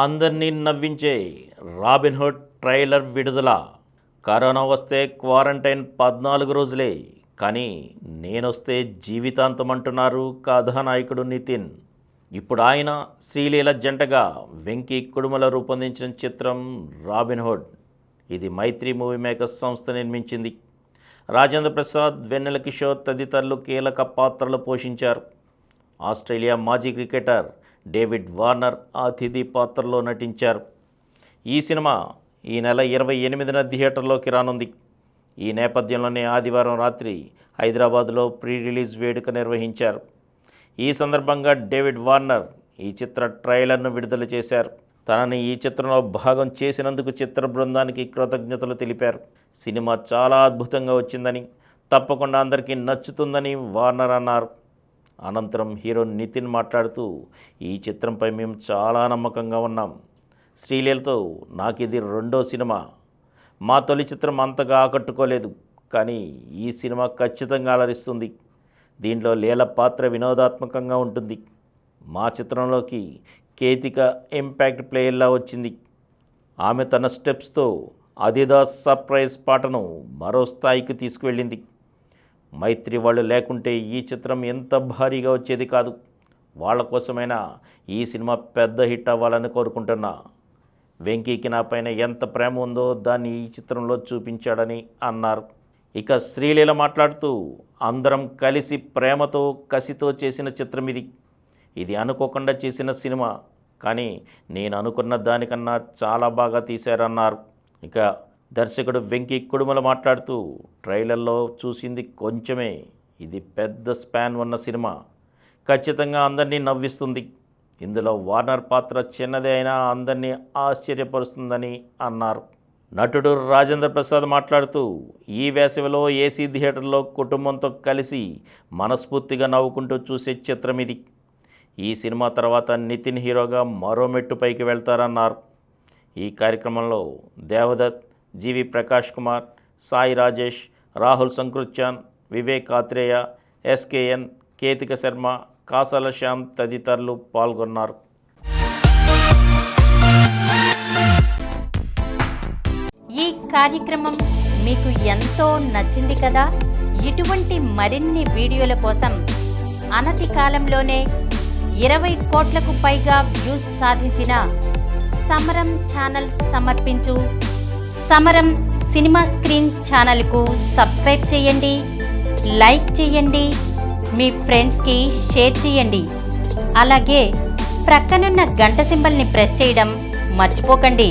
అందరినీ నవ్వించే Robin Hood trailer విడుదల. Corona వస్తే క్వారంటైన్ 14 రోజులే, కానీ నేనొస్తే జీవితాంతం అంటున్నారు కథానాయకుడు నితిన్. ఇప్పుడు ఆయన శ్రీలీల జంటగా వెంకీ కుడుమల రూపొందించిన చిత్రం రాబిన్హుడ్. ఇది మైత్రి మూవీ మేకర్స్ సంస్థ నిర్మించింది. రాజేంద్ర ప్రసాద్, వెన్నెల కిషోర్ తదితరులు కీలక పాత్రలు పోషించారు. ఆస్ట్రేలియా మాజీ క్రికెటర్ డేవిడ్ వార్నర్ అతిథి పాత్రలో నటించారు. ఈ సినిమా ఈ నెల 28న థియేటర్లోకి రానుంది. ఈ నేపథ్యంలోనే ఆదివారం రాత్రి హైదరాబాద్లో ప్రీ రిలీజ్ వేడుక నిర్వహించారు. ఈ సందర్భంగా డేవిడ్ వార్నర్ ఈ చిత్ర ట్రైలర్ను విడుదల చేశారు. తనని ఈ చిత్రంలో భాగం చేసినందుకు చిత్ర బృందానికి కృతజ్ఞతలు తెలిపారు. సినిమా చాలా అద్భుతంగా వచ్చిందని, తప్పకుండా అందరికీ నచ్చుతుందని వార్నర్ అన్నారు. అనంతరం హీరో నితిన్ మాట్లాడుతూ, ఈ చిత్రంపై మేము చాలా నమ్మకంగా ఉన్నాం. శ్రీలీలతో నాకు ఇది 2వ సినిమా. మా తొలి చిత్రం అంతగా ఆకట్టుకోలేదు, కానీ ఈ సినిమా ఖచ్చితంగా అలరిస్తుంది. దీంట్లో లీల పాత్ర వినోదాత్మకంగా ఉంటుంది. మా చిత్రంలోకి కేతిక ఇంపాక్ట్ ప్లేయర్లా వచ్చింది. ఆమె తన స్టెప్స్తో అదిదాస్ సర్ప్రైజ్ పాటను మరో స్థాయికి తీసుకువెళ్ళింది. మైత్రి వాళ్ళు లేకుంటే ఈ చిత్రం ఎంత భారీగా వచ్చేది కాదు. వాళ్ళ కోసమైనా ఈ సినిమా పెద్ద హిట్ అవ్వాలని కోరుకుంటున్నా. వెంకీకి నా పైన ఎంత ప్రేమ ఉందో దాన్ని ఈ చిత్రంలో చూపించాడని అన్నారు. ఇక శ్రీలీల మాట్లాడుతూ, అందరం కలిసి ప్రేమతో కసితో చేసిన చిత్రం ఇది. ఇది అనుకోకుండా చేసిన సినిమా, కానీ నేను అనుకున్న దానికన్నా చాలా బాగా తీశారన్నారు. ఇక దర్శకుడు వెంకీ కుడుమల మాట్లాడుతూ, ట్రైలర్లో చూసింది కొంచెమే, ఇది పెద్ద స్పాన్ ఉన్న సినిమా. ఖచ్చితంగా అందరినీ నవ్విస్తుంది. ఇందులో వార్నర్ పాత్ర చిన్నదే అయినా అందరినీ ఆశ్చర్యపరుస్తుందని అన్నారు. నటుడు రాజేంద్ర ప్రసాద్ మాట్లాడుతూ, ఈ వేసవిలో ఏసీ థియేటర్లో కుటుంబంతో కలిసి మనస్ఫూర్తిగా నవ్వుకుంటూ చూసే చిత్రం ఇది. ఈ సినిమా తర్వాత నితిన్ హీరోగా మరో మెట్టు పైకి వెళ్తారన్నారు. ఈ కార్యక్రమంలో దేవదత్, జీవి ప్రకాష్ కుమార్, సాయి రాజేష్, రాహుల్ సంకృత్యాన్, వివేక్ ఆత్రేయ, ఎస్కేఎన్, కేతిక శర్మ, కాసాల శ్యామ్ తదితరులు పాల్గొన్నారు. ఈ కార్యక్రమం మీకు ఎంతో నచ్చింది కదా. ఇటువంటి మరిన్ని వీడియోల కోసం అనతి కాలంలోనే 20 కోట్లకు పైగా వ్యూస్ సాధించిన సమరం ఛానల్ సమర్పించు సమరం సినిమా స్క్రీన్ ఛానల్కు సబ్స్క్రైబ్ చేయండి, లైక్ చేయండి, మీ ఫ్రెండ్స్కి షేర్ చేయండి. అలాగే ప్రక్కనున్న గంట సింబల్ని ప్రెస్ చేయడం మర్చిపోకండి.